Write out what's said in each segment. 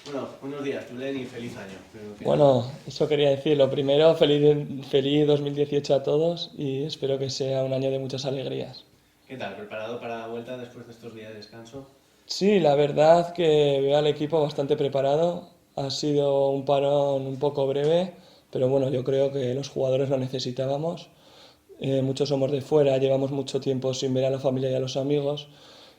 Bueno, buenos días, Julen, y feliz año. Primero que nada. Bueno, eso quería decir. Lo primero, feliz 2018 a todos y espero que sea un año de muchas alegrías. ¿Qué tal? ¿Preparado para la vuelta después de estos días de descanso? Sí, la verdad que veo al equipo bastante preparado. Ha sido un parón un poco breve, pero bueno, yo creo que los jugadores lo necesitábamos. Muchos somos de fuera, llevamos mucho tiempo sin ver a la familia y a los amigos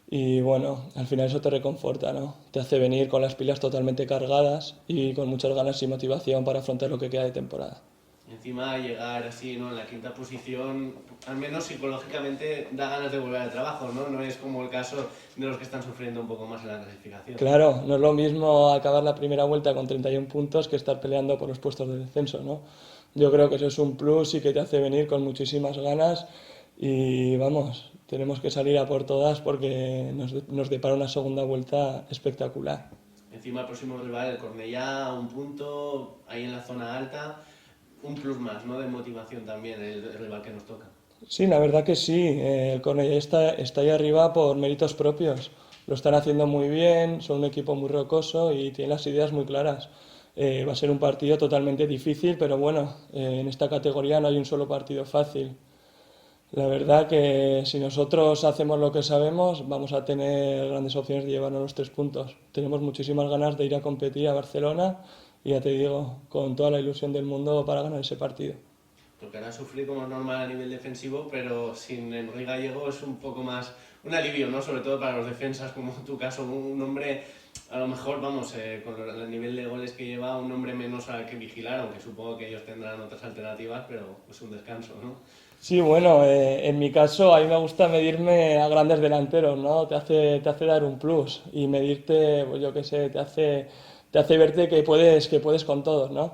y bueno, al final eso te reconforta, ¿no? Te hace venir con las pilas totalmente cargadas y con muchas ganas y motivación para afrontar lo que queda de temporada. Y encima llegar así, ¿no? En la quinta posición, al menos psicológicamente da ganas de volver al trabajo, ¿no? No es como el caso de los que están sufriendo un poco más en la clasificación. Claro, no es lo mismo acabar la primera vuelta con 31 puntos que estar peleando por los puestos de descenso, ¿no? Yo creo que eso es un plus y que te hace venir con muchísimas ganas y vamos, tenemos que salir a por todas porque nos depara una segunda vuelta espectacular. Encima el próximo rival, el Cornellá, un punto ahí en la zona alta, un plus más, ¿no? De motivación también el rival que nos toca. Sí, la verdad que sí. El Cornellá está ahí arriba por méritos propios. Lo están haciendo muy bien, son un equipo muy rocoso y tienen las ideas muy claras. Va a ser un partido totalmente difícil, pero bueno, en esta categoría no hay un solo partido fácil. La verdad que si nosotros hacemos lo que sabemos, vamos a tener grandes opciones de llevarnos los 3 puntos. Tenemos muchísimas ganas de ir a competir a Barcelona y ya te digo, con toda la ilusión del mundo para ganar ese partido. Tocará sufrir como es normal a nivel defensivo, pero sin Enrique Gallego es un poco más un alivio, ¿no? Sobre todo para los defensas, como en tu caso, un hombre, a lo mejor, vamos, con el nivel de goles que lleva, un hombre menos al que vigilar, aunque supongo que ellos tendrán otras alternativas, pero es un descanso, ¿no? Sí, bueno, en mi caso a mí me gusta medirme a grandes delanteros, ¿no? Te hace dar un plus y medirte, pues yo qué sé, te hace verte que puedes con todos, ¿no?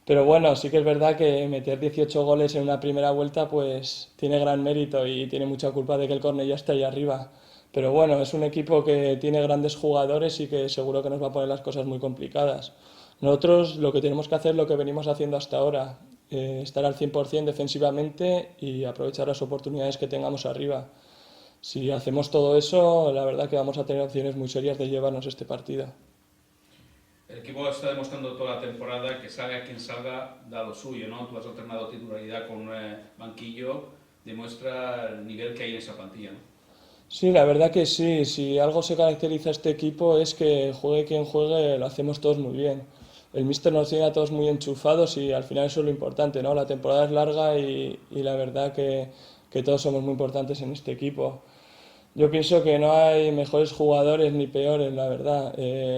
Pero bueno, sí que es verdad que meter 18 goles en una primera vuelta pues tiene gran mérito y tiene mucha culpa de que el Cornellá esté ahí arriba. Pero bueno, es un equipo que tiene grandes jugadores y que seguro que nos va a poner las cosas muy complicadas. Nosotros lo que tenemos que hacer es lo que venimos haciendo hasta ahora, estar al 100% defensivamente y aprovechar las oportunidades que tengamos arriba. Si hacemos todo eso, la verdad que vamos a tener opciones muy serias de llevarnos este partido. El equipo está demostrando toda la temporada que salga quien salga, da lo suyo, ¿no? Tú has alternado titularidad con banquillo, demuestra el nivel que hay en esa plantilla, ¿no? Sí, la verdad que sí. Si algo se caracteriza a este equipo es que juegue quien juegue, lo hacemos todos muy bien. El míster nos tiene a todos muy enchufados y al final eso es lo importante, ¿no? La temporada es larga y la verdad que todos somos muy importantes en este equipo. Yo pienso que no hay mejores jugadores ni peores, la verdad.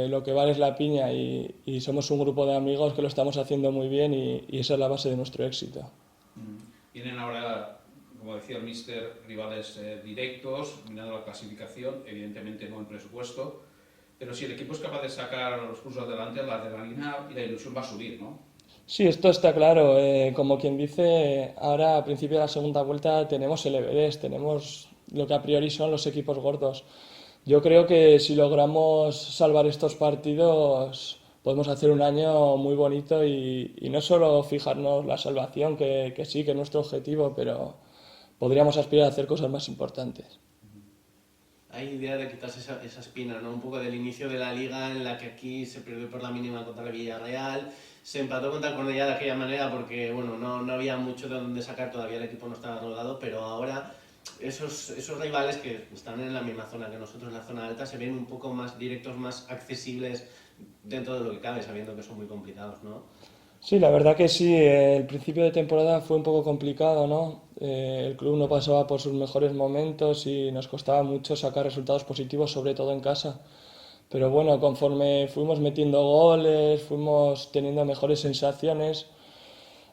Lo que vale es la piña y somos un grupo de amigos que lo estamos haciendo muy bien y esa es la base de nuestro éxito. Vienen ahora, como decía el míster, rivales directos, mirando la clasificación, evidentemente no en presupuesto, pero si el equipo es capaz de sacar los cursos adelante, la adrenalina y la ilusión va a subir, ¿no? Sí, esto está claro. Como quien dice, ahora a principio de la segunda vuelta tenemos el Everest, tenemos lo que a priori son los equipos gordos. Yo creo que si logramos salvar estos partidos, podemos hacer un año muy bonito y no solo fijarnos la salvación, que sí, que es nuestro objetivo, pero podríamos aspirar a hacer cosas más importantes. Hay idea de quitarse esa espina, ¿no? Un poco del inicio de la liga en la que aquí se perdió por la mínima contra el Villarreal, se empató contra el Cornellá de aquella manera porque, bueno, no había mucho de dónde sacar, todavía el equipo no estaba rodado, pero ahora esos rivales que están en la misma zona que nosotros, en la zona alta, se ven un poco más directos, más accesibles dentro de lo que cabe, sabiendo que son muy complicados, ¿no? Sí, la verdad que sí, el principio de temporada fue un poco complicado, ¿no? El club no pasaba por sus mejores momentos y nos costaba mucho sacar resultados positivos, sobre todo en casa. Pero bueno, conforme fuimos metiendo goles, fuimos teniendo mejores sensaciones,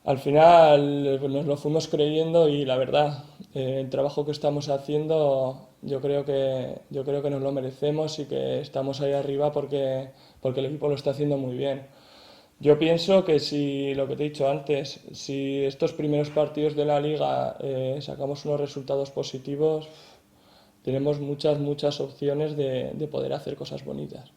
al final pues, nos lo fuimos creyendo y la verdad, el trabajo que estamos haciendo yo creo que nos lo merecemos y que estamos ahí arriba porque el equipo lo está haciendo muy bien. Yo pienso que si, lo que te he dicho antes, si estos primeros partidos de la liga sacamos unos resultados positivos, tenemos muchas opciones de poder hacer cosas bonitas.